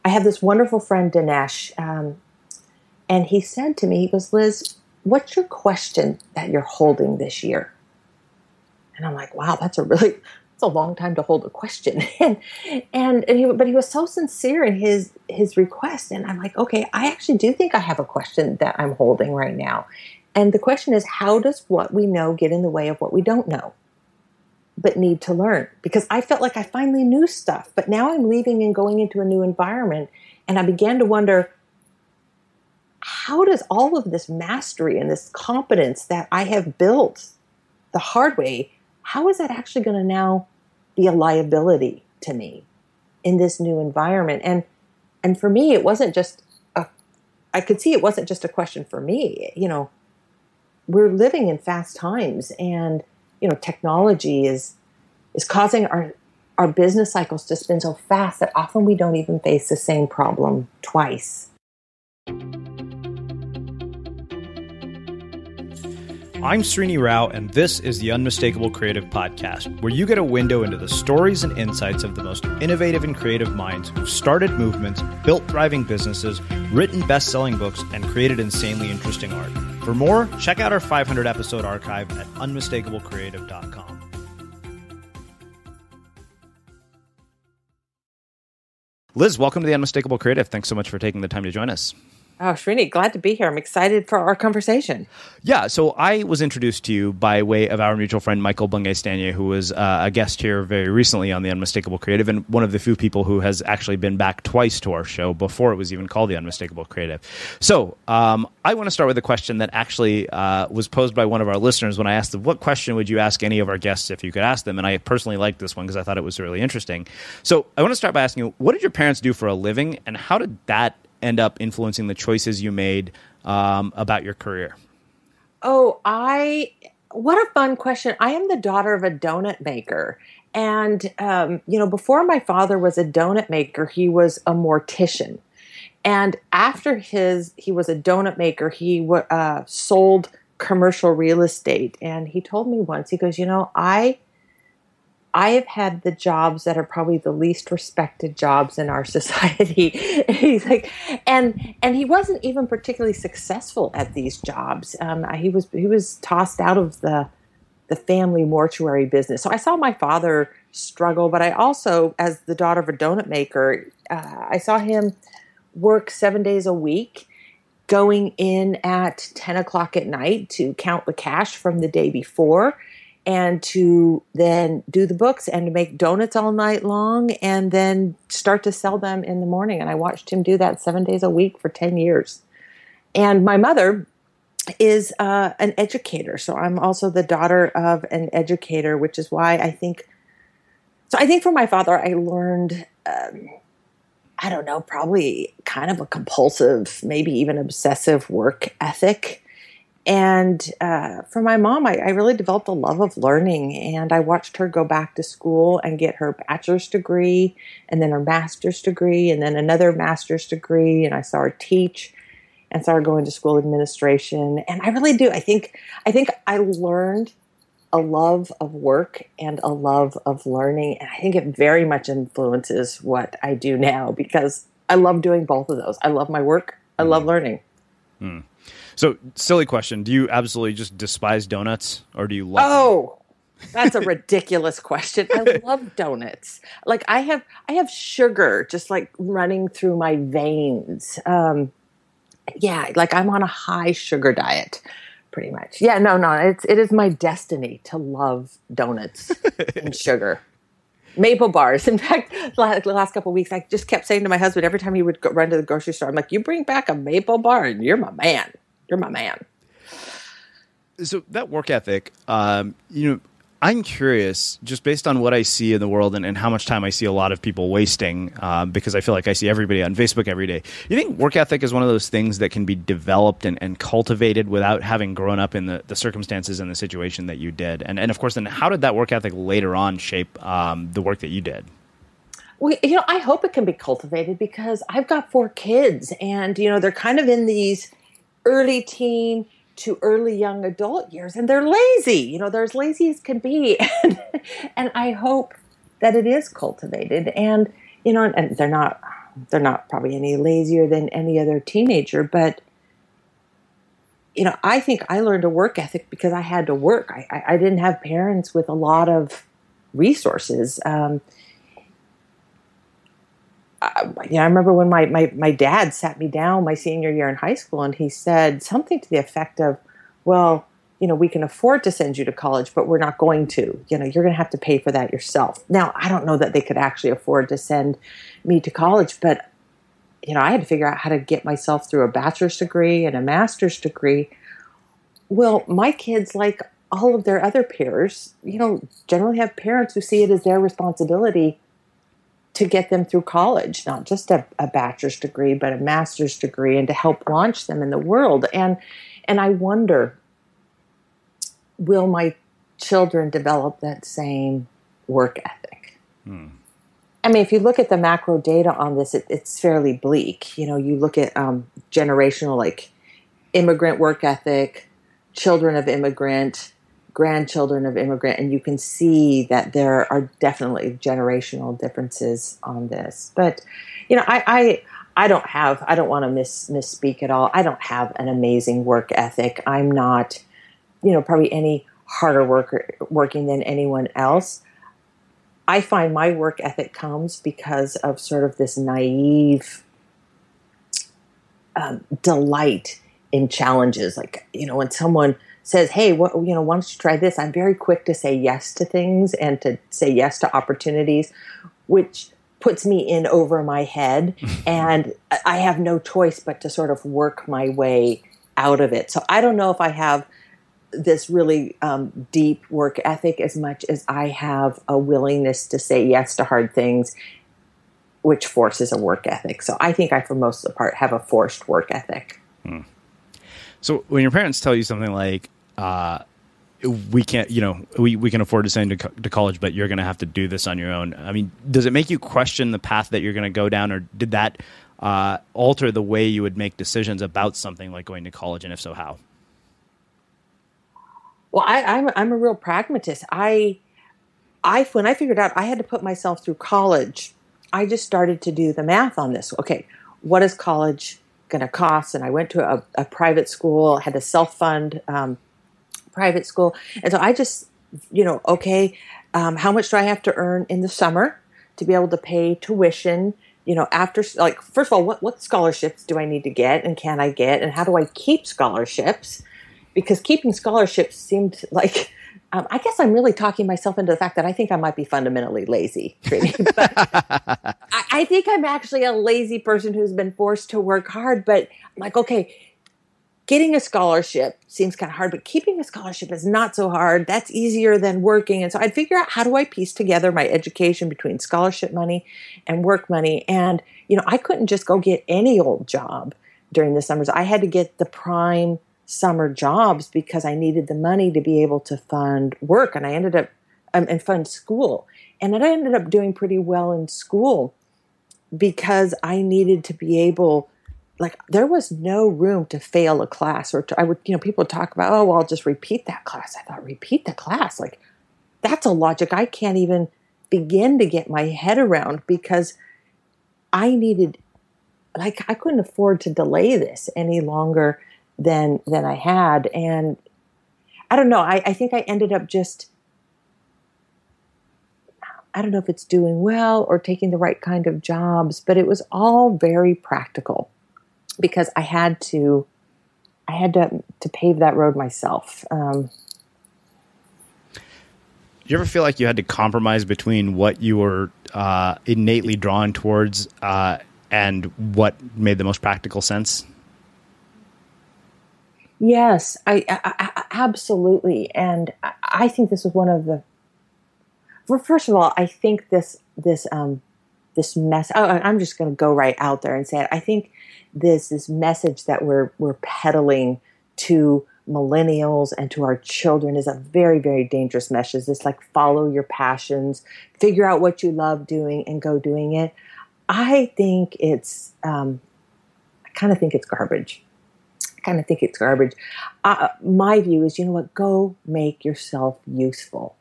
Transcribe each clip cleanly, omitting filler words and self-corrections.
I have this wonderful friend, Dinesh, and he said to me, he goes, Liz, what's your question that you're holding this year? And I'm like, wow, that's a long time to hold a question. But he was so sincere in his request. And I'm like, okay, I actually do think I have a question that I'm holding right now. And the question is, how does what we know get in the way of what we don't know, but need to learn? Because I felt like I finally knew stuff, but now I'm leaving and going into a new environment. And I began to wonder, how does all of this mastery and this competence that I have built the hard way, how is that actually going to now be a liability to me in this new environment? And for me, it wasn't just I could see it wasn't just a question for me. We're living in fast times, and, technology is causing our business cycles to spin so fast that often we don't even face the same problem twice. I'm Srini Rao, and this is the Unmistakable Creative Podcast, where you get a window into the stories and insights of the most innovative and creative minds who've started movements, built thriving businesses, written best-selling books, and created insanely interesting art. For more, check out our 500-episode archive at unmistakablecreative.com. Liz, welcome to the Unmistakable Creative. Thanks so much for taking the time to join us. Oh, Srini, glad to be here. I'm excited for our conversation. Yeah, so I was introduced to you by way of our mutual friend, Michael Bungay-Stanya, who was a guest here very recently on the Unmistakable Creative, and one of the few people who has actually been back twice to our show before it was even called the Unmistakable Creative. So I want to start with a question that actually was posed by one of our listeners when I asked them, what question would you ask any of our guests if you could ask them? And I personally liked this one because I thought it was really interesting. So I want to start by asking you, what did your parents do for a living, and how did that end up influencing the choices you made about your career? Oh, what a fun question. I am the daughter of a donut maker. And, before my father was a donut maker, he was a mortician. And after he was a donut maker, he sold commercial real estate. And he told me once, he goes, I have had the jobs that are probably the least respected jobs in our society. He's like, and he wasn't even particularly successful at these jobs. He was tossed out of the family mortuary business. So I saw my father struggle, but I also, as the daughter of a donut maker, I saw him work 7 days a week, going in at 10 o'clock at night to count the cash from the day before, and to then do the books and to make donuts all night long and then start to sell them in the morning. And I watched him do that 7 days a week for 10 years. And my mother is an educator. So I'm also the daughter of an educator, which is why I think from my father, I learned, probably kind of a compulsive, maybe even obsessive work ethic. And for my mom, I really developed a love of learning, and I watched her go back to school and get her bachelor's degree and then her master's degree and then another master's degree. And I saw her teach and saw her go into school administration. And I really do. I think I learned a love of work and a love of learning. And I think it very much influences what I do now because I love doing both of those. I love my work. I love learning. Mm. So, silly question. Do you absolutely just despise donuts, or do you love them? Oh, that's a ridiculous question. I love donuts. Like I have sugar just like running through my veins. Like I'm on a high sugar diet, pretty much. Yeah, no, it is my destiny to love donuts and sugar. Maple bars. In fact, the last couple of weeks, I just kept saying to my husband every time he would run to the grocery store, I'm like, you bring back a maple bar and you're my man. You're my man. So that work ethic, I'm curious, just based on what I see in the world and how much time I see a lot of people wasting, because I feel like I see everybody on Facebook every day. You think work ethic is one of those things that can be developed and cultivated without having grown up in the circumstances and the situation that you did? And of course, then how did that work ethic later on shape the work that you did? Well, I hope it can be cultivated because I've got 4 kids and, they're kind of in these early teen to early young adult years, and they're lazy. They're as lazy as can be. And I hope that it is cultivated. And, and they're not they're not probably any lazier than any other teenager, but I think I learned a work ethic because I had to work. I didn't have parents with a lot of resources. I remember when my dad sat me down my senior year in high school, and he said something to the effect of, well, we can afford to send you to college, but we're not going to. You're going to have to pay for that yourself. Now, I don't know that they could actually afford to send me to college, but I had to figure out how to get myself through a bachelor's degree and a master's degree. Well, my kids, like all of their other peers, generally have parents who see it as their responsibility to get them through college, not just a bachelor's degree, but a master's degree, and to help launch them in the world. And I wonder, will my children develop that same work ethic? I mean, if you look at the macro data on this, it's fairly bleak. You look at generational, like immigrant work ethic, children of immigrant, grandchildren of immigrant, and you can see that there are definitely generational differences on this. But I don't want to misspeak at all. I don't have an amazing work ethic. I'm not, probably any harder working than anyone else. I find my work ethic comes because of sort of this naive delight in challenges. Like, when someone says, hey, why don't you try this? I'm very quick to say yes to things and to say yes to opportunities, which puts me in over my head. And I have no choice but to sort of work my way out of it. So I don't know if I have this really deep work ethic as much as I have a willingness to say yes to hard things, which forces a work ethic. So I think I, for most of the part, have a forced work ethic. So when your parents tell you something like, we can't, we can afford to send you to college, but you're going to have to do this on your own. I mean, does it make you question the path that you're going to go down, or did that alter the way you would make decisions about something like going to college, and if so, how? Well, I'm a real pragmatist. When I figured out I had to put myself through college, I just started to do the math on this. Okay, what is college going to cost? And I went to a private school, had to self-fund private school. And so I just, how much do I have to earn in the summer to be able to pay tuition? After, like, first of all, what scholarships do I need to get, and can I get, and how do I keep scholarships? Because keeping scholarships seemed like, I guess I'm really talking myself into the fact that I think I might be fundamentally lazy, Trini. But I think I'm actually a lazy person who's been forced to work hard. But I'm like, okay, getting a scholarship seems kind of hard, but keeping a scholarship is not so hard. That's easier than working. And so I'd figure out, how do I piece together my education between scholarship money and work money? And, I couldn't just go get any old job during the summers. I had to get the prime summer jobs because I needed the money to be able to fund work. And I ended up, and fund school. And then I ended up doing pretty well in school because I needed to be able, like, there was no room to fail a class, or people would talk about, oh, well, I'll just repeat that class. I thought, repeat the class? Like, that's a logic I can't even begin to get my head around, because I needed, like, I couldn't afford to delay this any longer than I had. And I don't know, I think I ended up just, I don't know if it's doing well or taking the right kind of jobs, but it was all very practical because I had to pave that road myself. You ever feel like you had to compromise between what you were innately drawn towards and what made the most practical sense? Yes, I absolutely. And I think this was one of the, well, first of all, I think this mess, I'm just going to go right out there and say it. I think this message that we're peddling to millennials and to our children is a very, very dangerous message. This, like, follow your passions, figure out what you love doing and go doing it. I think it's, I kind of think it's garbage. My view is, go make yourself useful.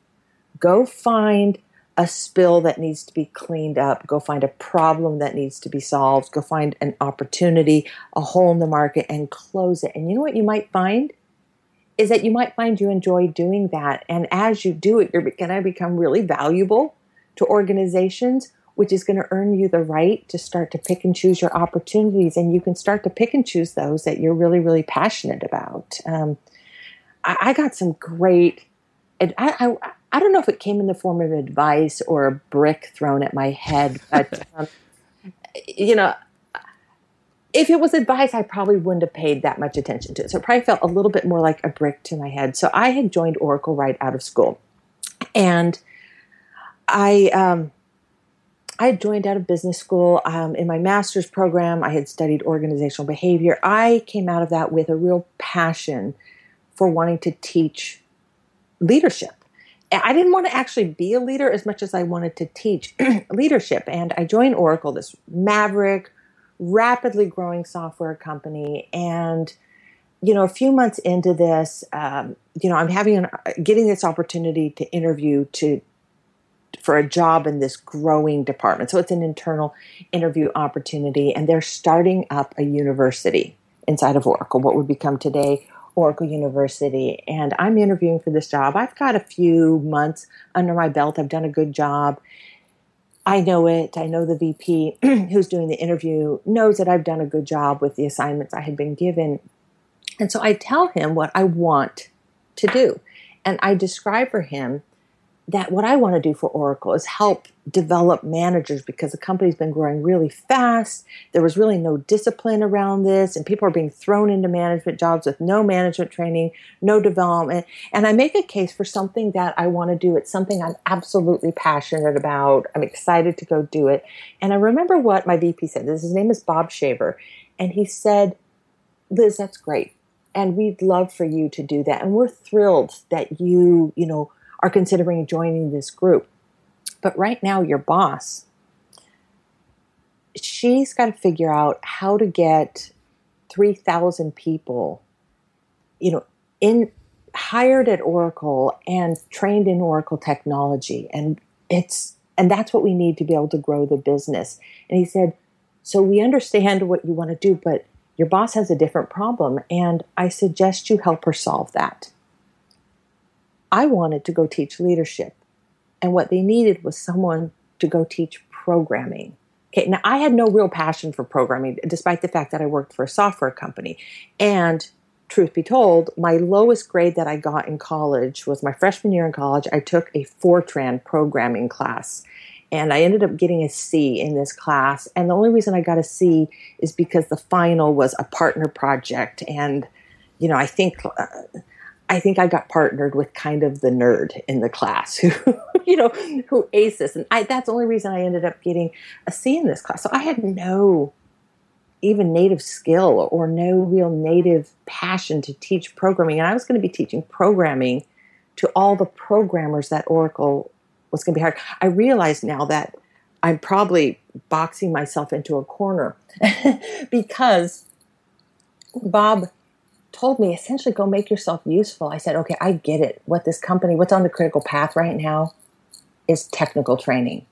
Go find a spill that needs to be cleaned up, go find a problem that needs to be solved, go find an opportunity, a hole in the market, and close it. And you know what you might find? Is that you might find you enjoy doing that. And as you do it, you're going to become really valuable to organizations, which is going to earn you the right to start to pick and choose your opportunities. And you can start to pick and choose those that you're really, really passionate about. I got some great, I don't know if it came in the form of advice or a brick thrown at my head, but, if it was advice, I probably wouldn't have paid that much attention to it. So it probably felt a little bit more like a brick to my head. So I had joined Oracle right out of school. And I had joined out of business school. In my master's program, I had studied organizational behavior. I came out of that with a real passion for wanting to teach leadership. I didn't want to actually be a leader as much as I wanted to teach leadership. And I joined Oracle, this maverick, rapidly growing software company. And, a few months into this, I'm getting this opportunity to interview for a job in this growing department. So it's an internal interview opportunity, and they're starting up a university inside of Oracle, what would become today Oracle University. And I'm interviewing for this job. I've got a few months under my belt. I've done a good job. I know it. I know the VP who's doing the interview knows that I've done a good job with the assignments I had been given. And so I tell him what I want to do. And I describe for him that what I want to do for Oracle is help develop managers, because the company's been growing really fast. There was really no discipline around this, and people are being thrown into management jobs with no management training, no development. And I make a case for something that I want to do. It's something I'm absolutely passionate about. I'm excited to go do it. And I remember what my VP said. His name is Bob Shaver. And he said, Liz, that's great. And we'd love for you to do that. And we're thrilled that you are considering joining this group. But right now, your boss, she's got to figure out how to get 3,000 people, hired at Oracle and trained in Oracle technology. And that's what we need to be able to grow the business. And he said, so we understand what you want to do, but your boss has a different problem. And I suggest you help her solve that. I wanted to go teach leadership. And what they needed was someone to go teach programming. Okay, now I had no real passion for programming, despite the fact that I worked for a software company. And truth be told, my lowest grade that I got in college was my freshman year in college. I took a Fortran programming class. And I ended up getting a C in this class. And the only reason I got a C is because the final was a partner project. And, I think I got partnered with kind of the nerd in the class who aced this. And that's the only reason I ended up getting a C in this class. So I had no even native skill or no real native passion to teach programming. And I was going to be teaching programming to all the programmers that Oracle was going to be hired. I realize now that I'm probably boxing myself into a corner because Bob told me essentially go make yourself useful. I said, okay, I get it. What's on the critical path right now is technical training.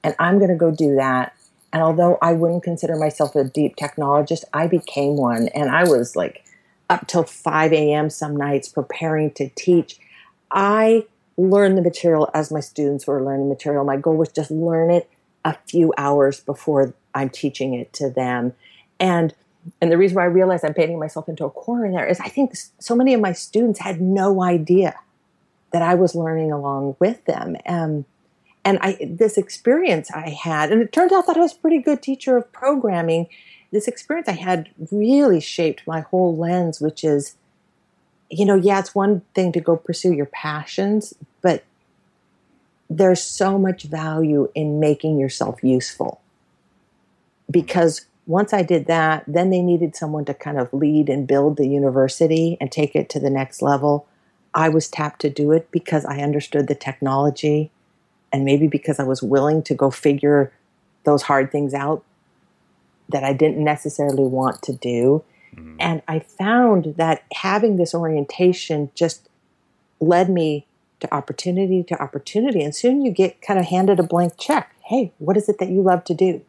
And I'm going to go do that. And although I wouldn't consider myself a deep technologist, I became one. And I was like up till 5 a.m. some nights preparing to teach. I learned the material as my students were learning material. My goal was just learn it a few hours before I'm teaching it to them. And the reason why I realized I'm painting myself into a corner there is I think so many of my students had no idea that I was learning along with them. This experience I had, and it turns out that I was a pretty good teacher of programming. This experience I had really shaped my whole lens, which is, it's one thing to go pursue your passions, but there's so much value in making yourself useful. Because once I did that, then they needed someone to kind of lead and build the university and take it to the next level. I was tapped to do it because I understood the technology and maybe because I was willing to go figure those hard things out that I didn't necessarily want to do. Mm-hmm. And I found that having this orientation just led me to opportunity to opportunity. And soon you get kind of handed a blank check. Hey, what is it that you love to do?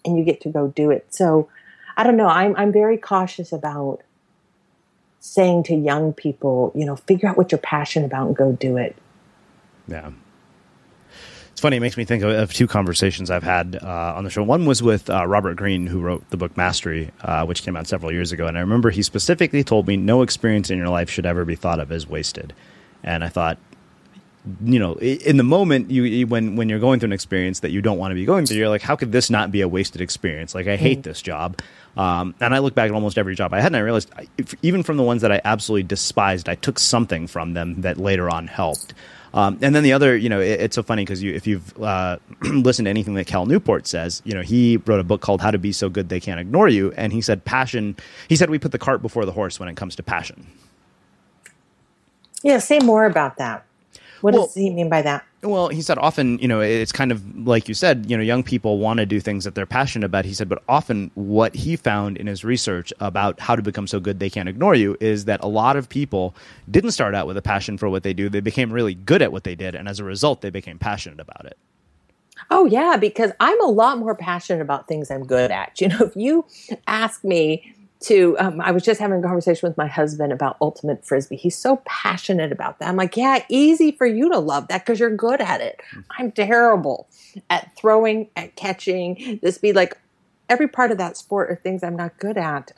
And you get to go do it. So I don't know. I'm very cautious about saying to young people, figure out what you're passionate about and go do it. Yeah. It's funny. It makes me think of two conversations I've had on the show. One was with Robert Greene, who wrote the book Mastery, which came out several years ago. And I remember he specifically told me no experience in your life should ever be thought of as wasted. And I thought, in the moment, when you're going through an experience that you don't want to be going through, you're like, how could this not be a wasted experience? Like, I hate this job. And I look back at almost every job I had, and I realized, even from the ones that I absolutely despised, I took something from them that later on helped. And then the other, it's so funny because if you've listened to anything that Cal Newport says, he wrote a book called How to Be So Good They Can't Ignore You. And he said we put the cart before the horse when it comes to passion. Yeah, say more about that. What does he mean by that? Well, he said often, it's kind of like you said, young people want to do things that they're passionate about. He said, but often what he found in his research about how to become so good they can't ignore you is that a lot of people didn't start out with a passion for what they do. They became really good at what they did. And as a result, they became passionate about it. Oh, yeah, because I'm a lot more passionate about things I'm good at. If you ask me I was just having a conversation with my husband about ultimate frisbee. He's so passionate about that. I'm like, yeah, easy for you to love that because you're good at it. I'm terrible at throwing, at catching. Every part of that sport are things I'm not good at.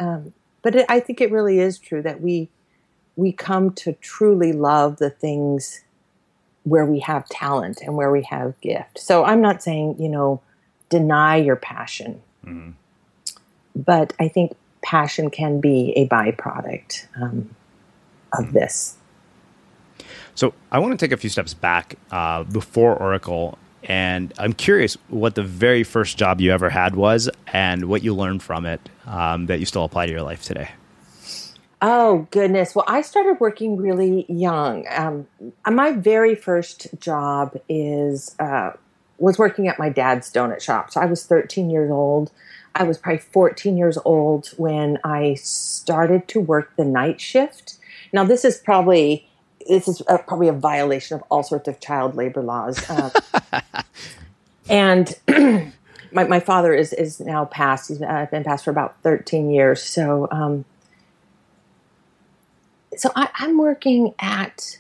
But I think it really is true that we come to truly love the things where we have talent and where we have gift. So I'm not saying, deny your passion. Mm-hmm. But I think passion can be a byproduct of this. So I want to take a few steps back before Oracle, and I'm curious what the very first job you ever had was and what you learned from it that you still apply to your life today. Oh, goodness. Well, I started working really young. My very first job was working at my dad's donut shop. So I was 13 years old. I was probably 14 years old when I started to work the night shift. Now, this is probably a violation of all sorts of child labor laws. And my father is now passed. He's been passed for about 13 years. So I'm working at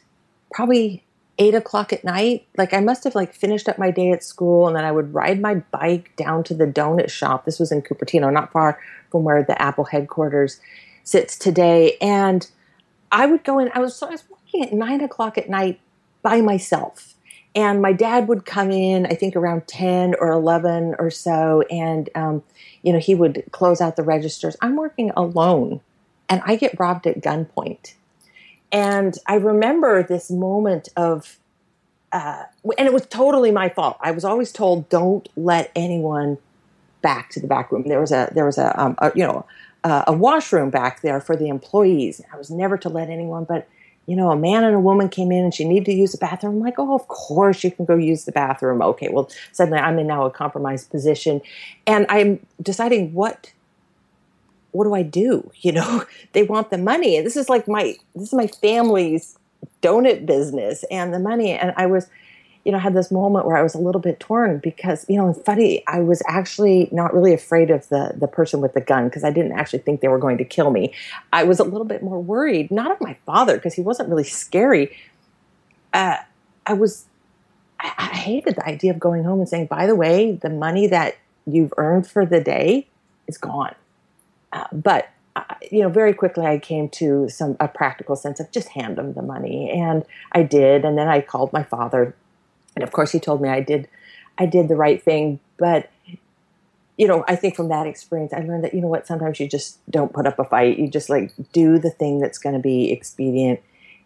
probably 8:00 at night. Like I must have finished up my day at school, and then I would ride my bike down to the donut shop. This was in Cupertino, not far from where the Apple headquarters sits today. And I would go in. I was working at 9:00 at night by myself, and my dad would come in, I think around 10 or 11 or so, and he would close out the registers. I'm working alone, and I get robbed at gunpoint. And I remember this moment of, and it was totally my fault. I was always told, don't let anyone back to the back room. There was a washroom back there for the employees. I was never to let anyone, but a man and a woman came in and she needed to use the bathroom. I'm like, oh, of course you can go use the bathroom. Okay, well, suddenly I'm in now a compromised position, and I'm deciding what do I do? They want the money, and this is my family's donut business and the money. And I was, had this moment where I was a little bit torn because, it's funny, I was actually not really afraid of the person with the gun because I didn't actually think they were going to kill me. I was a little bit more worried, not of my father because he wasn't really scary. I hated the idea of going home and saying, by the way, the money that you've earned for the day is gone. But very quickly I came to a practical sense of just hand them the money, and I did. And then I called my father, and of course he told me I did the right thing. But I think from that experience I learned that sometimes you just don't put up a fight. You just do the thing that's going to be expedient,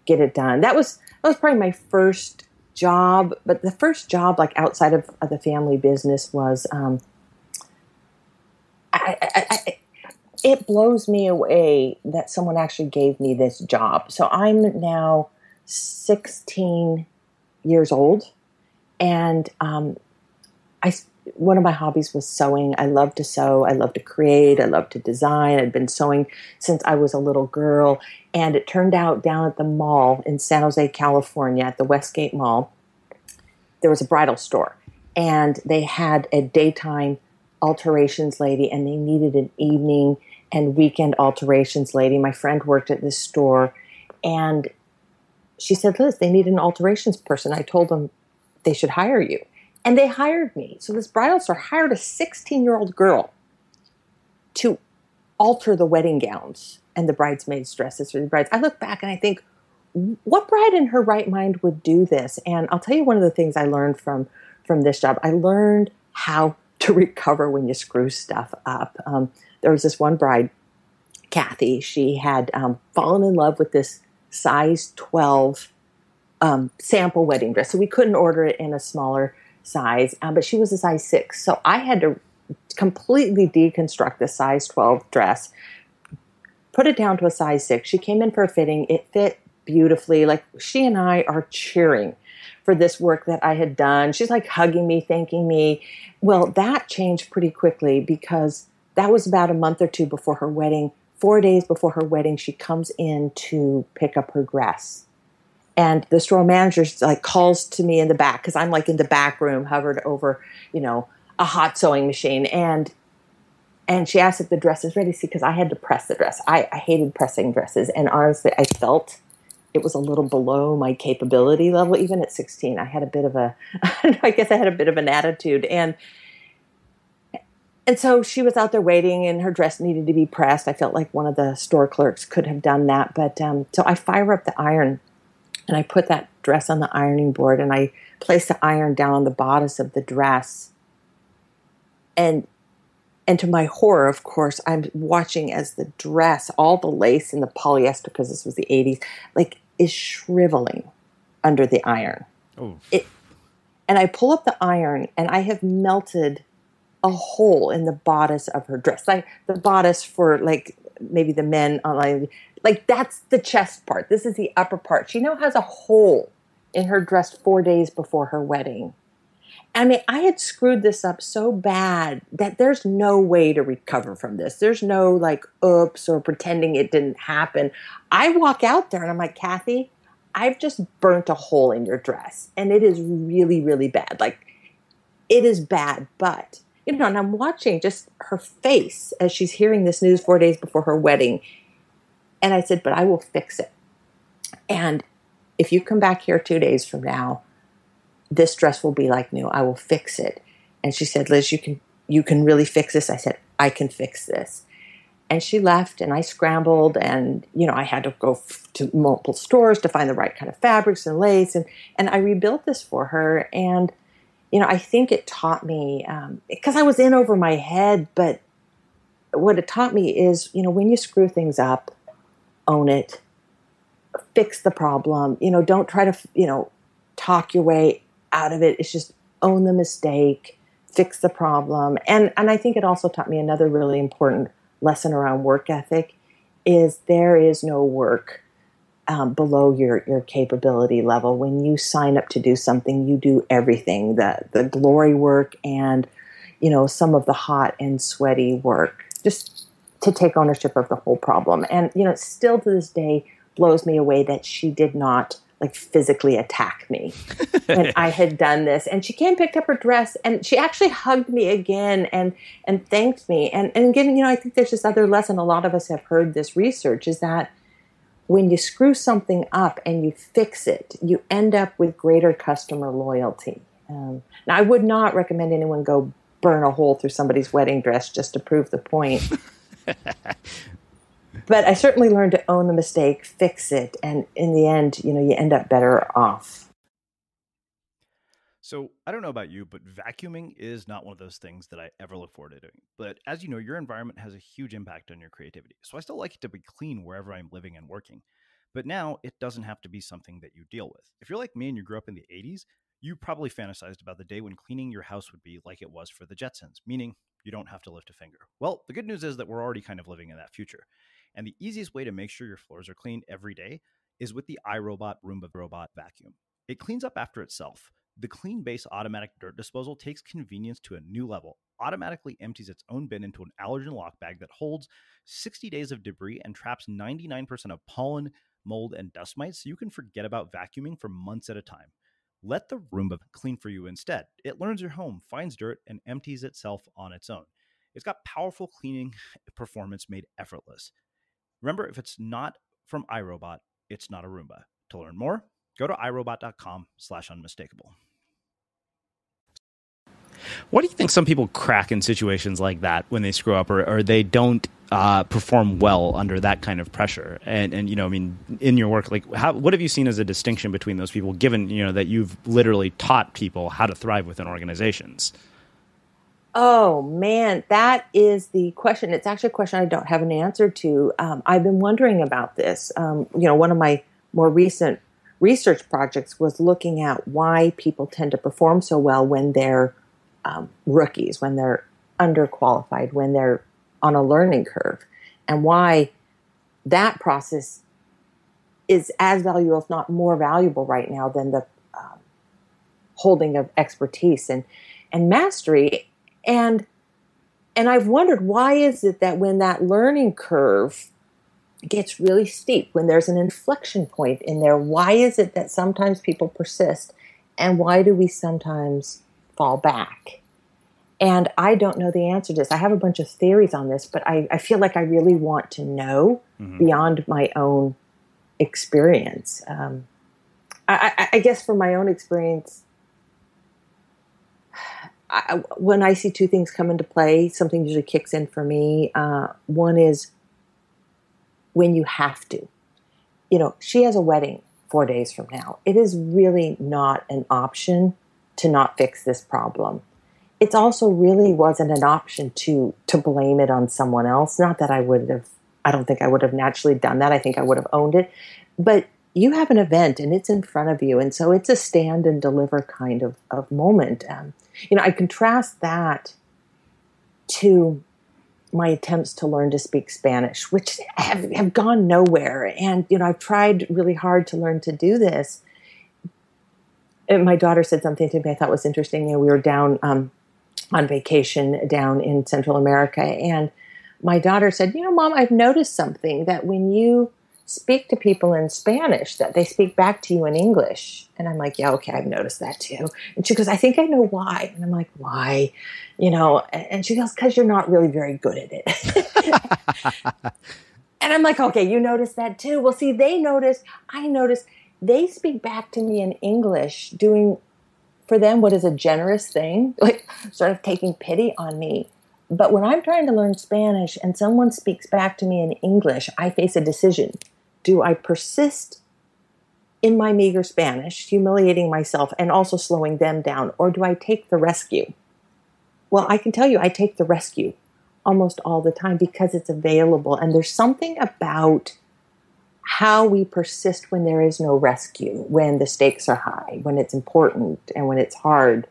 get it done. That was probably my first job. But the first job outside of the family business was it blows me away that someone actually gave me this job. So I'm now 16 years old, and one of my hobbies was sewing. I love to sew. I love to create. I love to design. I'd been sewing since I was a little girl. And it turned out down at the mall in San Jose, California, at the Westgate Mall, there was a bridal store. And they had a daytime alterations lady, and they needed an evening and weekend alterations lady. My friend worked at this store, and she said, Liz, they need an alterations person. I told them they should hire you. And they hired me. So this bridal store hired a 16-year-old girl to alter the wedding gowns and the bridesmaids' dresses for the brides. I look back and I think, what bride in her right mind would do this? And I'll tell you one of the things I learned from this job. I learned how to recover when you screw stuff up. There was this one bride, Kathy. She had fallen in love with this size 12 sample wedding dress. So we couldn't order it in a smaller size, but she was a size 6. So I had to completely deconstruct the size 12 dress, put it down to a size 6. She came in for a fitting. It fit beautifully. Like, she and I are cheering for this work that I had done. She's like hugging me, thanking me. Well, that changed pretty quickly because that was about a month or two before her wedding. 4 days before her wedding, she comes in to pick up her dress. And the store manager like calls to me in the back, because I'm like in the back room, hovered over, a hot sewing machine. And she asked if the dress is ready, because I had to press the dress. I hated pressing dresses. And honestly, I felt it was a little below my capability level. Even at 16, I had a bit of I guess I had a bit of an attitude. And so she was out there waiting, and her dress needed to be pressed. I felt like one of the store clerks could have done that. But so I fire up the iron, and I put that dress on the ironing board, and I place the iron down on the bodice of the dress. And to my horror, of course, I'm watching as the dress, all the lace and the polyester, because this was the 80s, like, is shriveling under the iron. Oh. And I pull up the iron, and I have melted a hole in the bodice of her dress. Like the bodice for like maybe the men on like that's the chest part. This is the upper part. She now has a hole in her dress 4 days before her wedding. I mean, I had screwed this up so bad that there's no way to recover from this. There's no like, oops, or pretending it didn't happen. I walk out there and I'm like, Kathy, I've just burnt a hole in your dress, and it is really, really bad. Like, it is bad, but and I'm watching just her face as she's hearing this news 4 days before her wedding. And I said, but I will fix it. And if you come back here 2 days from now, this dress will be like new. I will fix it. And she said, Liz, you can really fix this. I said, I can fix this. And she left, and I scrambled, and, I had to go to multiple stores to find the right kind of fabrics and lace. And I rebuilt this for her. And I think it taught me, because I was in over my head, but what it taught me is, when you screw things up, own it, fix the problem, don't try to, talk your way out of it. It's just own the mistake, fix the problem. And I think it also taught me another really important lesson around work ethic is there is no work below your capability level. When you sign up to do something, you do everything, the glory work and, some of the hot and sweaty work, just to take ownership of the whole problem. And, still to this day blows me away that she did not like physically attack me when I had done this. And she came, picked up her dress, and she actually hugged me again and thanked me. And again, I think there's this other lesson. A lot of us have heard this research is that when you screw something up and you fix it, you end up with greater customer loyalty. Now, I would not recommend anyone go burn a hole through somebody's wedding dress just to prove the point. But I certainly learned to own the mistake, fix it, and in the end, you end up better off. So I don't know about you, but vacuuming is not one of those things that I ever look forward to doing. But as you know, your environment has a huge impact on your creativity. So I still like it to be clean wherever I'm living and working. But now it doesn't have to be something that you deal with. If you're like me and you grew up in the 80s, you probably fantasized about the day when cleaning your house would be like it was for the Jetsons, meaning you don't have to lift a finger. Well, the good news is that we're already kind of living in that future. And the easiest way to make sure your floors are clean every day is with the iRobot Roomba Robot vacuum. It cleans up after itself, The Clean Base automatic dirt disposal takes convenience to a new level, automatically empties its own bin into an allergen lock bag that holds 60 days of debris and traps 99% of pollen, mold, and dust mites, so you can forget about vacuuming for months at a time. Let the Roomba clean for you instead. It learns your home, finds dirt, and empties itself on its own. It's got powerful cleaning performance made effortless. Remember, if it's not from iRobot, it's not a Roomba. To learn more, go to irobot.com/unmistakable. What do you think some people crack in situations like that when they screw up or they don't perform well under that kind of pressure? And you know, I mean, in your work, like, what have you seen as a distinction between those people, given, you know, that you've literally taught people how to thrive within organizations? Oh, man, that is the question. It's actually a question I don't have an answer to. I've been wondering about this. You know, one of my more recent research projects was looking at why people tend to perform so well when they're rookies, when they're underqualified, when they're on a learning curve, and why that process is as valuable, if not more valuable right now than the holding of expertise and mastery. And I've wondered, why is it that when that learning curve gets really steep, when there's an inflection point in there, why is it that sometimes people persist, and why do we sometimes fall back? And I don't know the answer to this. I have a bunch of theories on this, but I feel like I really want to know beyond my own experience. I guess from my own experience, when I see two things come into play, something usually kicks in for me. One is when you have to. You know, she has a wedding 4 days from now. It is really not an option to not fix this problem. It also really wasn't an option to blame it on someone else. Not that I don't think I would have naturally done that. I think I would have owned it. But you have an event and it's in front of you. And so it's a stand and deliver kind of moment. You know, I contrast that to my attempts to learn to speak Spanish, which have gone nowhere. And, you know, I've tried really hard to learn to do this. And my daughter said something to me I thought was interesting. You know, we were down on vacation down in Central America. And my daughter said, you know, Mom, I've noticed something, that when you speak to people in Spanish, that they speak back to you in English. And I'm like, yeah, okay, I've noticed that too. And she goes, I think I know why. And I'm like, why? You know, and she goes, because you're not really very good at it. And I'm like, okay, you noticed that too. Well, see, they noticed, I noticed, they speak back to me in English, doing for them what is a generous thing, like sort of taking pity on me. But when I'm trying to learn Spanish and someone speaks back to me in English, I face a decision. Do I persist in my meager Spanish, humiliating myself and also slowing them down, or do I take the rescue? Well, I can tell you I take the rescue almost all the time because it's available. And there's something about how we persist when there is no rescue, when the stakes are high, when it's important, and when it's hard.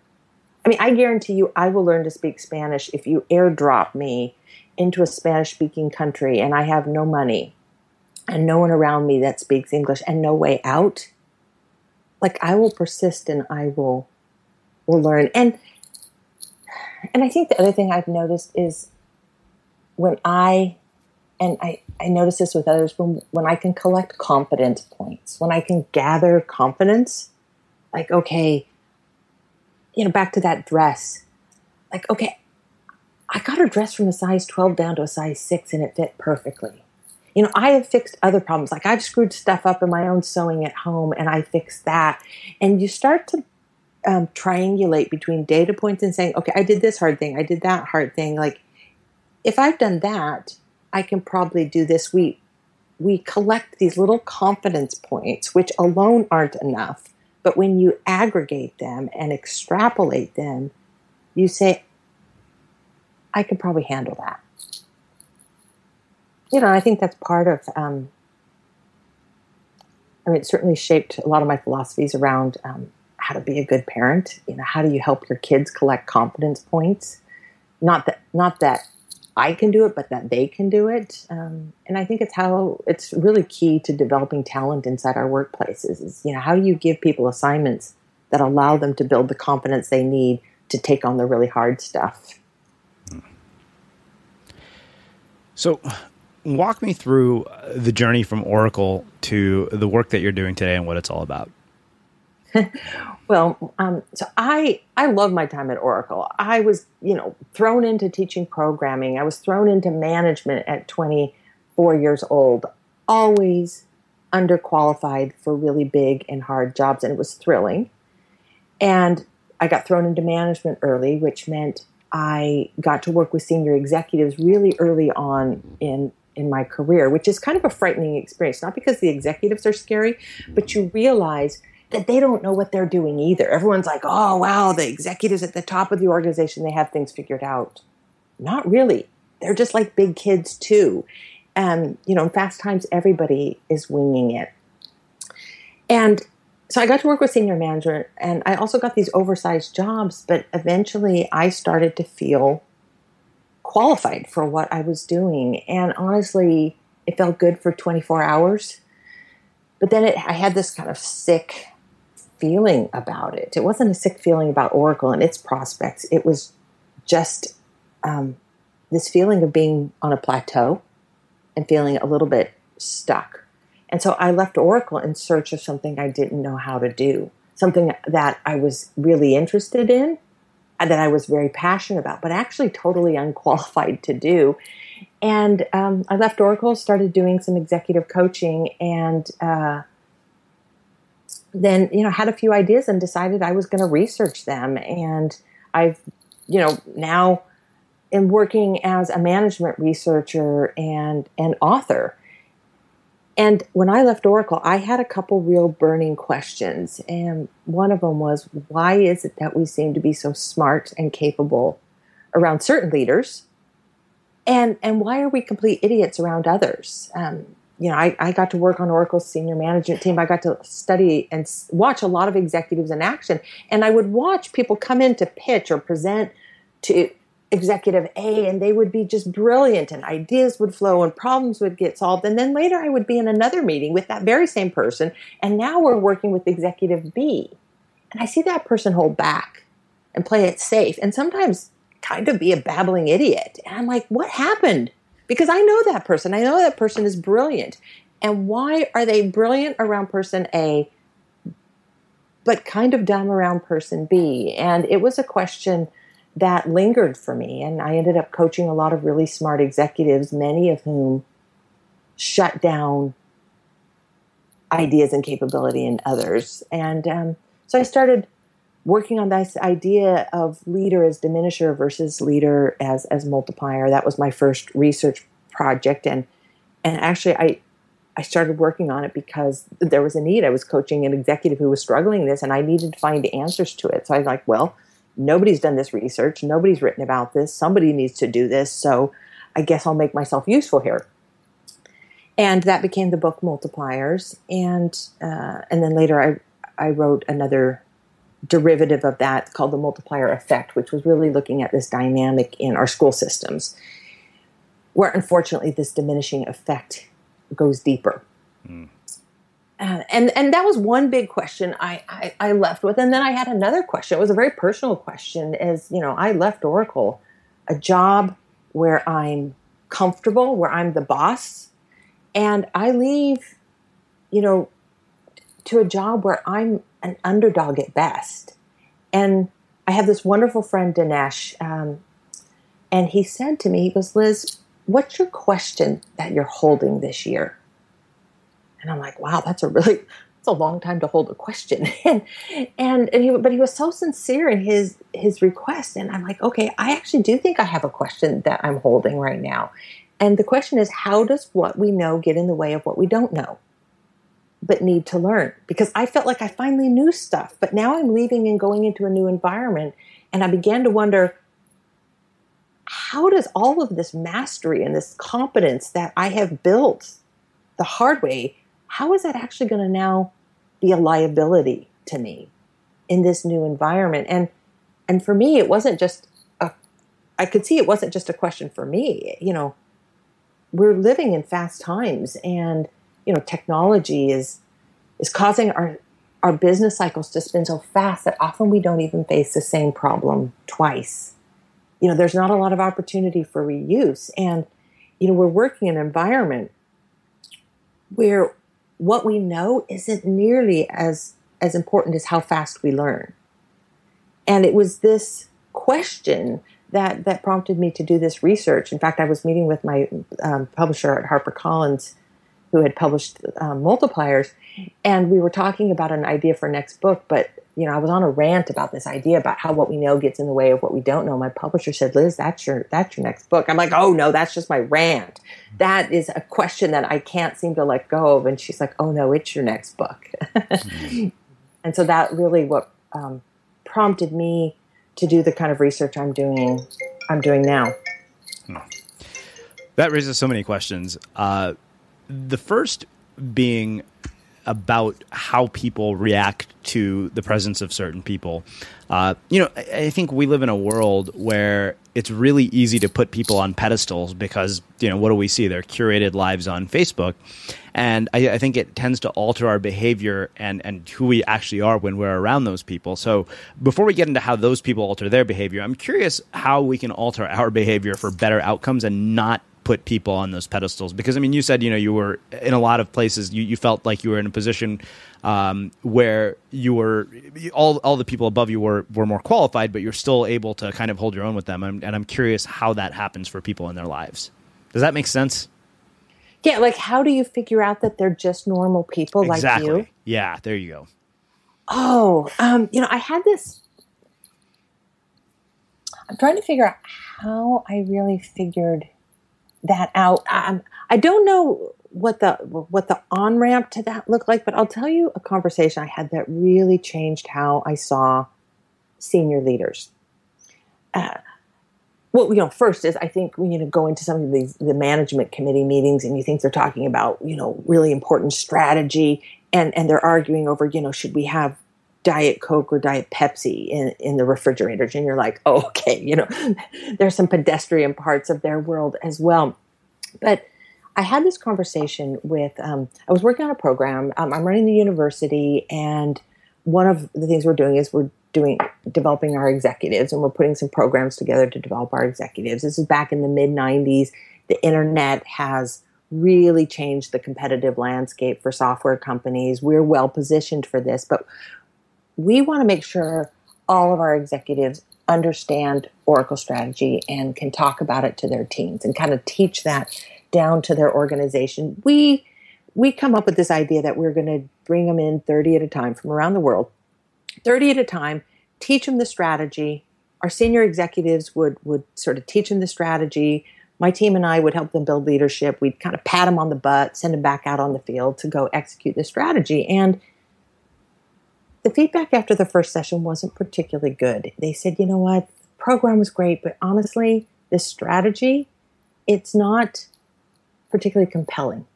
I mean, I guarantee you I will learn to speak Spanish if you airdrop me into a Spanish-speaking country and I have no money and no one around me that speaks English and no way out. Like, I will persist and I will learn. And I think the other thing I've noticed is when I notice this with others, when I can collect competence points, when I can gather confidence, like, okay, you know, back to that dress, like, okay, I got her dressed from a size 12 down to a size 6 and it fit perfectly. You know, I have fixed other problems. Like, I've screwed stuff up in my own sewing at home and I fixed that. And you start to triangulate between data points and saying, okay, I did this hard thing. I did that hard thing. Like, if I've done that, I can probably do this. We collect these little confidence points, which alone aren't enough. But when you aggregate them and extrapolate them, you say, I can probably handle that. You know, I think that's part of, I mean, it certainly shaped a lot of my philosophies around how to be a good parent. You know, how do you help your kids collect confidence points? Not that I can do it, but that they can do it. And I think it's really key to developing talent inside our workplaces is, you know, how do you give people assignments that allow them to build the competence they need to take on the really hard stuff. So walk me through the journey from Oracle to the work that you're doing today and what it's all about. Well, so I love my time at Oracle. I was, thrown into teaching programming. I was thrown into management at 24 years old, always underqualified for really big and hard jobs, and it was thrilling. And I got thrown into management early, which meant I got to work with senior executives really early on in my career, which is kind of a frightening experience, not because the executives are scary, but you realize that they don't know what they're doing either. Everyone's like, oh, wow, the executives at the top of the organization, they have things figured out. Not really. They're just like big kids too. And, in fast times, everybody is winging it. And so I got to work with senior management, and I also got these oversized jobs, but eventually I started to feel qualified for what I was doing. And honestly, it felt good for 24 hours. But then I had this kind of sick feeling about it. It wasn't a sick feeling about Oracle and its prospects. It was just this feeling of being on a plateau and feeling a little bit stuck. And so I left Oracle in search of something I didn't know how to do, something that I was really interested in and that I was very passionate about, but actually totally unqualified to do. And I left Oracle, started doing some executive coaching, and then, had a few ideas and decided I was going to research them. And I've, now am working as a management researcher and an author. And when I left Oracle, I had a couple real burning questions. And one of them was, why is it that we seem to be so smart and capable around certain leaders? And why are we complete idiots around others? I got to work on Oracle's senior management team. I got to study and watch a lot of executives in action. And I would watch people come in to pitch or present to executive A, and they would be just brilliant, and ideas would flow and problems would get solved. And then later I would be in another meeting with that very same person, and now we're working with executive B. And I see that person hold back and play it safe, and sometimes kind of be a babbling idiot. And I'm like, what happened? Because I know that person. I know that person is brilliant. And why are they brilliant around person A, but kind of dumb around person B? And it was a question that lingered for me. And I ended up coaching a lot of really smart executives, many of whom shut down ideas and capability in others. And so I started working on this idea of leader as diminisher versus leader as multiplier. That was my first research project. And actually I started working on it because there was a need. I was coaching an executive who was struggling this, and I needed to find answers to it. So I was like, well, nobody's done this research. Nobody's written about this. Somebody needs to do this. So I guess I'll make myself useful here. And that became the book Multipliers. And then later I wrote another derivative of that called the multiplier effect, which was really looking at this dynamic in our school systems, where unfortunately this diminishing effect goes deeper. And that was one big question I left with. And then I had another question. It was a very personal question. I left Oracle, a job where I'm comfortable, where I'm the boss, and I leave, to a job where I'm an underdog at best. And I have this wonderful friend, Dinesh, and he said to me, he goes, Liz, what's your question that you're holding this year? And I'm like, wow, that's a long time to hold a question. But he was so sincere in his request. And I'm like, okay, I actually do think I have a question that I'm holding right now. And the question is, how does what we know get in the way of what we don't know, but need to learn? Because I felt like I finally knew stuff, but now I'm leaving and going into a new environment. And I began to wonder, how does all of this mastery and this competence that I have built the hard way, how is that actually going to now be a liability to me in this new environment? And for me, it wasn't just I could see it wasn't just a question for me. We're living in fast times, and technology is causing our business cycles just spin so fast that often we don't even face the same problem twice. There's not a lot of opportunity for reuse. And, we're working in an environment where what we know isn't nearly as important as how fast we learn. And it was this question that prompted me to do this research. In fact, I was meeting with my publisher at HarperCollins, who had published Multipliers, and we were talking about an idea for next book. But I was on a rant about this idea about how what we know gets in the way of what we don't know. My publisher said, "Liz, that's your next book." I'm like, "Oh no, that's just my rant. That is a question that I can't seem to let go of." And she's like, "Oh no, it's your next book." And so that really what prompted me to do the kind of research I'm doing now. That raises so many questions. The first being about how people react to the presence of certain people. I think we live in a world where it's really easy to put people on pedestals because, what do we see? Their curated lives on Facebook. And I think it tends to alter our behavior and who we actually are when we're around those people. So before we get into how those people alter their behavior, I'm curious how we can alter our behavior for better outcomes and not put people on those pedestals. Because, you said, you were in a lot of places, you felt like you were in a position where you were, all the people above you were more qualified, but you're still able to kind of hold your own with them. And I'm curious how that happens for people in their lives. Does that make sense? Yeah, like how do you figure out that they're just normal people like you? Yeah, there you go. Oh, I had this. I'm trying to figure out how I really figured that out. I don't know what the on-ramp to that looked like, but I'll tell you a conversation I had that really changed how I saw senior leaders. First is I think when you go into some of the management committee meetings and you think they're talking about, really important strategy and they're arguing over, should we have Diet Coke or Diet Pepsi in the refrigerators? And you're like, oh, okay, there's some pedestrian parts of their world as well. But I had this conversation with, I was working on a program. I'm running the university, and one of the things we're doing is developing our executives, and we're putting some programs together to develop our executives. This is back in the mid-90s. The internet has really changed the competitive landscape for software companies. We're well positioned for this, but we want to make sure all of our executives understand Oracle strategy and can talk about it to their teams and kind of teach that down to their organization. We come up with this idea that we're going to bring them in 30 at a time from around the world, 30 at a time, teach them the strategy. Our senior executives would sort of teach them the strategy. My team and I would help them build leadership. We'd kind of pat them on the butt, send them back out on the field to go execute the strategy. And the feedback after the first session wasn't particularly good. They said, you know what, the program was great, but honestly, this strategy, it's not particularly compelling.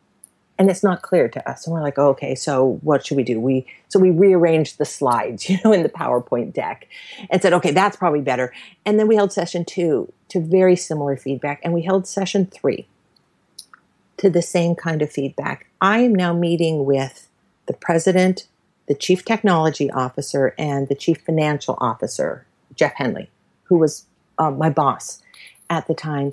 And it's not clear to us. And we're like, oh, okay, so what should we do? So we rearranged the slides, in the PowerPoint deck and said, okay, that's probably better. And then we held session 2 to very similar feedback. And we held session 3 to the same kind of feedback. I am now meeting with the president, the chief technology officer, and the chief financial officer, Jeff Henley, who was my boss at the time.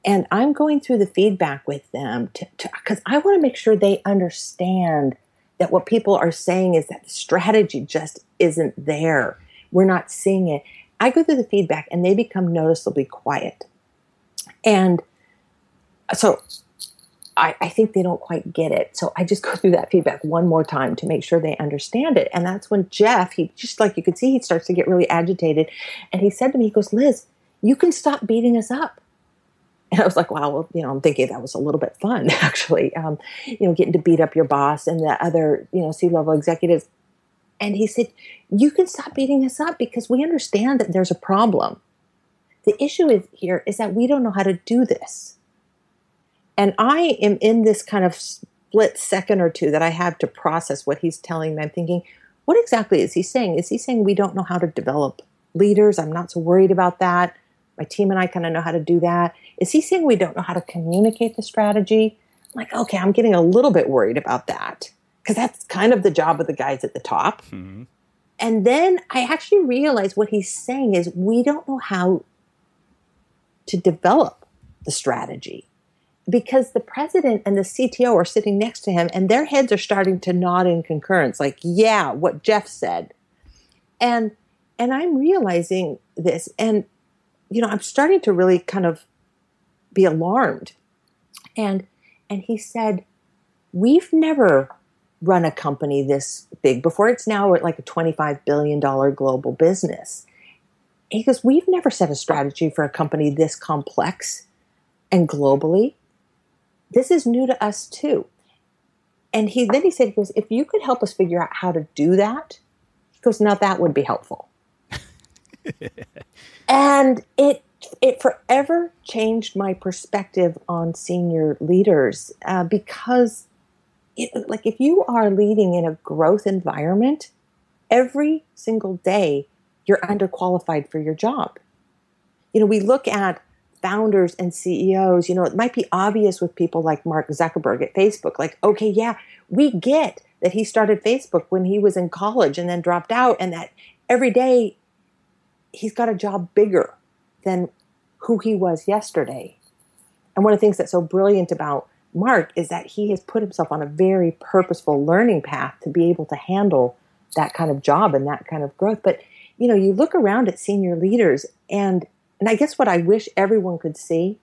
And I'm going through the feedback with them because I want to make sure they understand that what people are saying is that the strategy just isn't there. We're not seeing it. I go through the feedback and they become noticeably quiet. And so I think they don't quite get it. So I just go through that feedback one more time to make sure they understand it. And that's when Jeff, he just like you could see, he starts to get really agitated. And he said to me, he goes, Liz, you can stop beating us up. And I was like, wow, well, I'm thinking that was a little bit fun, actually, getting to beat up your boss and the other, C-level executives. And he said, you can stop beating us up because we understand that there's a problem. The issue here is that we don't know how to do this. And I am in this kind of split second or two that I have to process what he's telling me. I'm thinking, what exactly is he saying? Is he saying we don't know how to develop leaders? I'm not so worried about that. My team and I kind of know how to do that. Is he saying we don't know how to communicate the strategy? I'm like, okay, I'm getting a little bit worried about that. because that's kind of the job of the guys at the top. Mm-hmm. And then I actually realized what he's saying is we don't know how to develop the strategy, because the president and the CTO are sitting next to him and their heads are starting to nod in concurrence, like, yeah, what Jeff said. And I'm realizing this, and, I'm starting to really kind of be alarmed. And he said, we've never run a company this big before. It's now like a $25 billion global business. He goes, we've never set a strategy for a company this complex and globally. This is new to us too. And he said, if you could help us figure out how to do that, he goes, now that would be helpful. And it forever changed my perspective on senior leaders, because if you are leading in a growth environment, every single day you're underqualified for your job. We look at founders and CEOs, it might be obvious with people like Mark Zuckerberg at Facebook, like, okay, yeah, we get that he started Facebook when he was in college and then dropped out, and that every day he's got a job bigger than who he was yesterday. And one of the things that's so brilliant about Mark is that he has put himself on a very purposeful learning path to be able to handle that kind of job and that kind of growth. But, you look around at senior leaders, and I guess what I wish everyone could see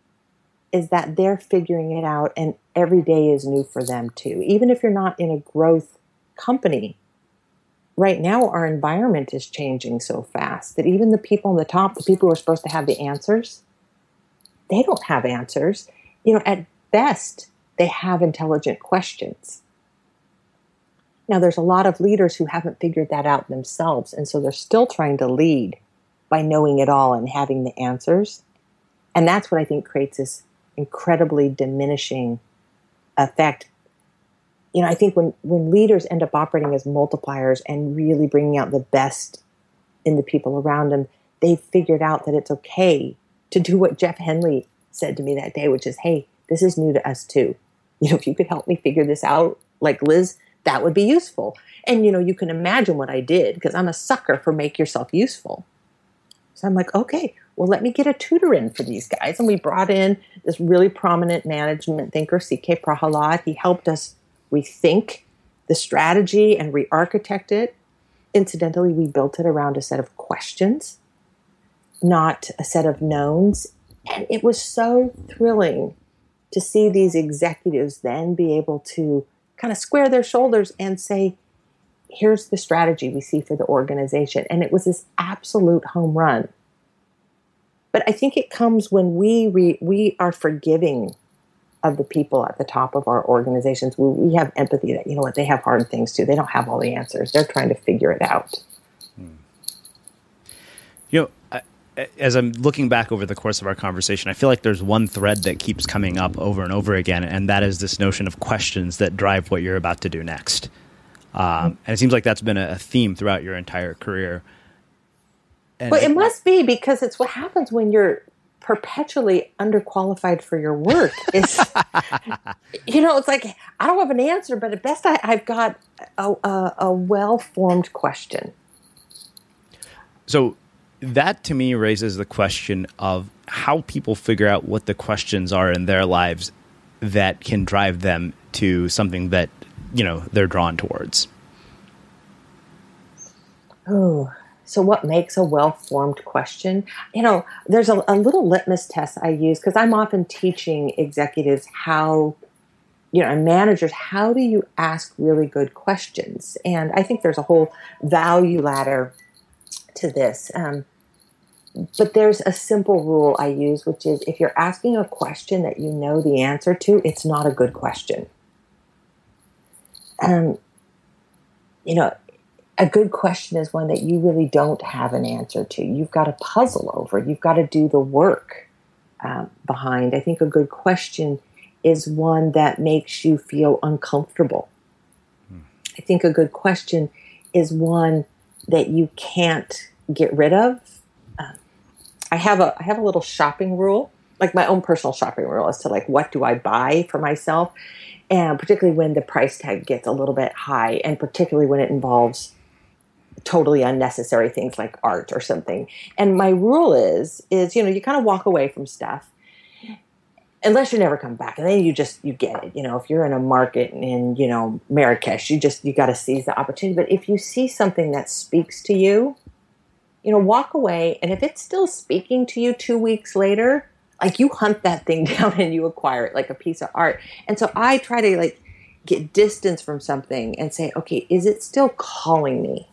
is that they're figuring it out, and every day is new for them too. Even if you're not in a growth company, right now our environment is changing so fast that even the people on the top, the people who are supposed to have the answers, they don't have answers. At best, they have intelligent questions. Now, there's a lot of leaders who haven't figured that out themselves, and so they're still trying to lead by knowing it all and having the answers. And that's what I think creates this incredibly diminishing effect. I think when leaders end up operating as multipliers and really bringing out the best in the people around them, they've figured out that it's okay to do what Jeff Henley said to me that day, which is, hey, this is new to us too. If you could help me figure this out, like Liz, that would be useful. And, you can imagine what I did, because I'm a sucker for make yourself useful. So I'm like, okay, well, let me get a tutor in for these guys. And we brought in this really prominent management thinker, C.K. Prahalad. He helped us rethink the strategy and re-architect it. Incidentally, we built it around a set of questions, not a set of knowns. And it was so thrilling to see these executives then be able to kind of square their shoulders and say, here's the strategy we see for the organization. And it was this absolute home run. But I think it comes when we are forgiving of the people at the top of our organizations. We have empathy that, they have hard things too. They don't have all the answers. They're trying to figure it out. As I'm looking back over the course of our conversation, I feel like there's one thread that keeps coming up over and over again, and that is this notion of questions that drive what you're about to do next. And it seems like that's been a theme throughout your entire career. And it must be, because it's what happens when you're perpetually underqualified for your work. It's, it's like, I don't have an answer, but at best I've got a well-formed question. So that to me raises the question of how people figure out what the questions are in their lives that can drive them to something that, they're drawn towards. Oh, so what makes a well-formed question? There's a little litmus test I use, because I'm often teaching executives how, and managers, how do you ask really good questions? And I think there's a whole value ladder to this. But there's a simple rule I use, which is if you're asking a question that you know the answer to, it's not a good question. A good question is one that you really don't have an answer to. You've got to puzzle over. You've got to do the work behind. I think a good question is one that makes you feel uncomfortable. I think a good question is one that you can't get rid of. I have a little shopping rule. like my own personal shopping rule as to like, what do I buy for myself? And particularly when the price tag gets a little bit high, and particularly when it involves totally unnecessary things like art or something. And my rule is, you kind of walk away from stuff unless you never come back. And then you get it. If you're in a market in, Marrakesh, you got to seize the opportunity. But if you see something that speaks to you, walk away. And if it's still speaking to you 2 weeks later, like, you hunt that thing down and you acquire it like a piece of art. And so I try to like get distance from something and say, okay, is it still calling me?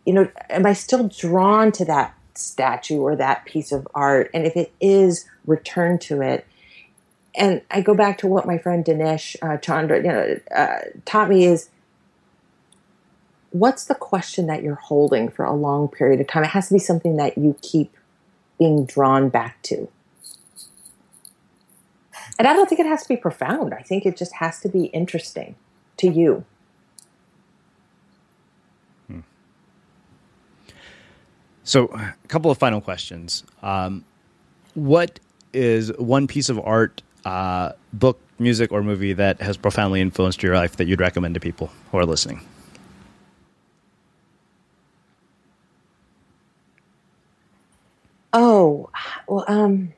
Am I still drawn to that statue or that piece of art? And if it is, return to it. And I go back to what my friend Dinesh Chandra, taught me is, what's the question that you're holding for a long period of time? It has to be something that you keep being drawn back to. And I don't think it has to be profound. I think it just has to be interesting to you. So a couple of final questions. What is one piece of art, book, music, or movie that has profoundly influenced your life that you'd recommend to people who are listening? Oh, well,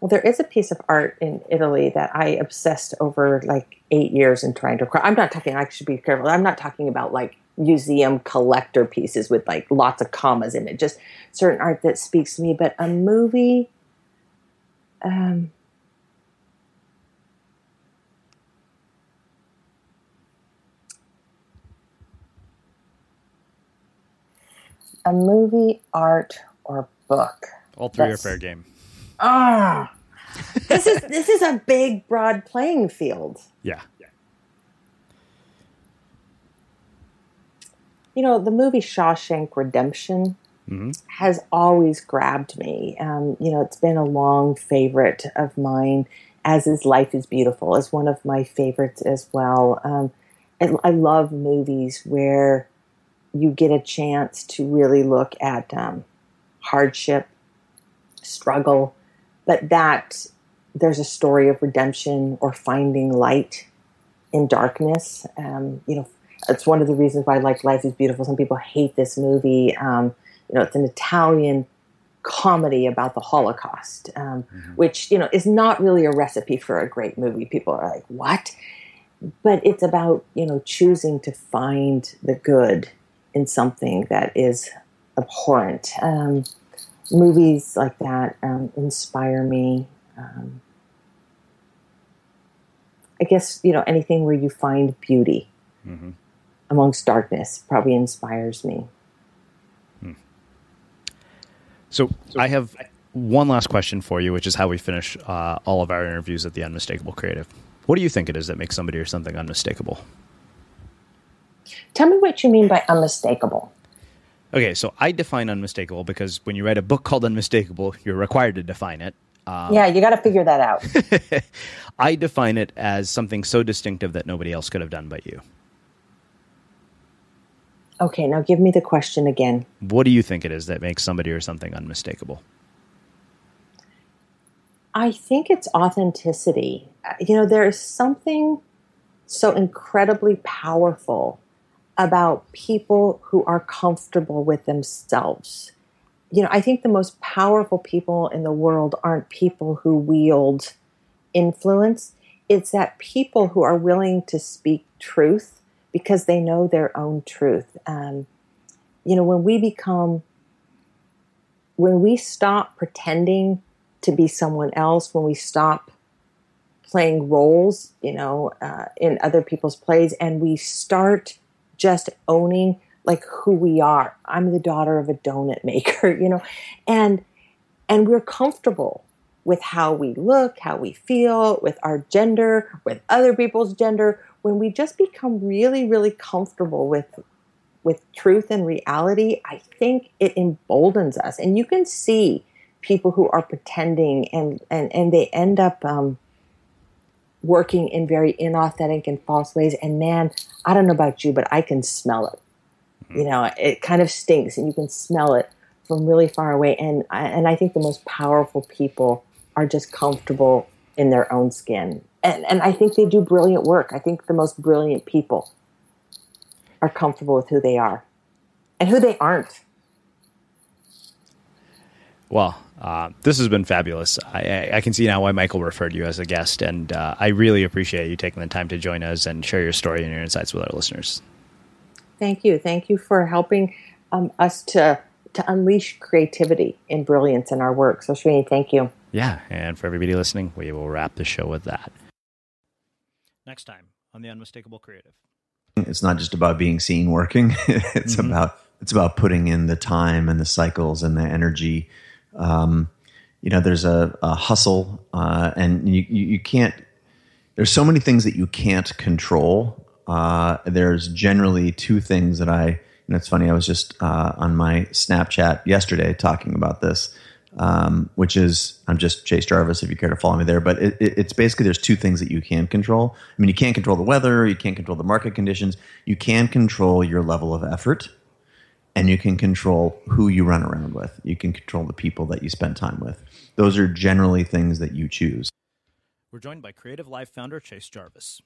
there is a piece of art in Italy that I obsessed over like 8 years in trying to acquire. I'm not talking, I should be careful. I'm not talking about like museum collector pieces with like lots of commas in it, just certain art that speaks to me. But a movie, art, or book. All three are fair game. This is a big, broad playing field. Yeah. The movie Shawshank Redemption has always grabbed me. It's been a long favorite of mine, as is Life is Beautiful, as one of my favorites as well. I love movies where you get a chance to really look at hardship, struggle, but that there's a story of redemption or finding light in darkness. It's one of the reasons why I like Life is Beautiful. Some people hate this movie. It's an Italian comedy about the Holocaust, which, is not really a recipe for a great movie. People are like, what? But it's about, choosing to find the good in something that is abhorrent. Movies like that inspire me. I guess, anything where you find beauty amongst darkness probably inspires me. So I have one last question for you, which is how we finish all of our interviews at the Unmistakable Creative. What do you think it is that makes somebody or something unmistakable? Tell me what you mean by unmistakable. Okay, so I define unmistakable because when you write a book called Unmistakable, you're required to define it. Yeah, you got to figure that out. I define it as something so distinctive that nobody else could have done but you. Okay, now give me the question again. What do you think it is that makes somebody or something unmistakable? I think it's authenticity. There is something so incredibly powerful about people who are comfortable with themselves. I think the most powerful people in the world aren't people who wield influence. It's that people who are willing to speak truth because they know their own truth. When we stop pretending to be someone else, when we stop playing roles, in other people's plays, and we start just owning like who we are. I'm the daughter of a donut maker, and we're comfortable with how we look, how we feel, with our gender, with other people's gender. When we just become really, really comfortable with truth and reality, I think it emboldens us. And you can see people who are pretending and they end up working in very inauthentic and false ways. And man, I don't know about you, but I can smell it. It kind of stinks and you can smell it from really far away. And I think the most powerful people are just comfortable in their own skin. And I think they do brilliant work. I think the most brilliant people are comfortable with who they are and who they aren't. Well, this has been fabulous. I can see now why Michael referred you as a guest, and I really appreciate you taking the time to join us and share your story and your insights with our listeners. Thank you. Thank you for helping us to unleash creativity and brilliance in our work. So, Srini, thank you. Yeah, and for everybody listening, we will wrap the show with that. Next time on The Unmistakable Creative. It's not just about being seen working. It's about putting in the time and the cycles and the energy. There's a hustle, and you can't. There's so many things that you can't control. There's generally two things that it's funny. I was just on my Snapchat yesterday talking about this, which is I'm just Chase Jarvis if you care to follow me there. But it's basically there's two things that you can control. I mean, you can't control the weather, you can't control the market conditions. You can control your level of effort, and you can control who you run around with. You can control the people that you spend time with. Those are generally things that you choose. We're joined by Creative Life founder Chase Jarvis.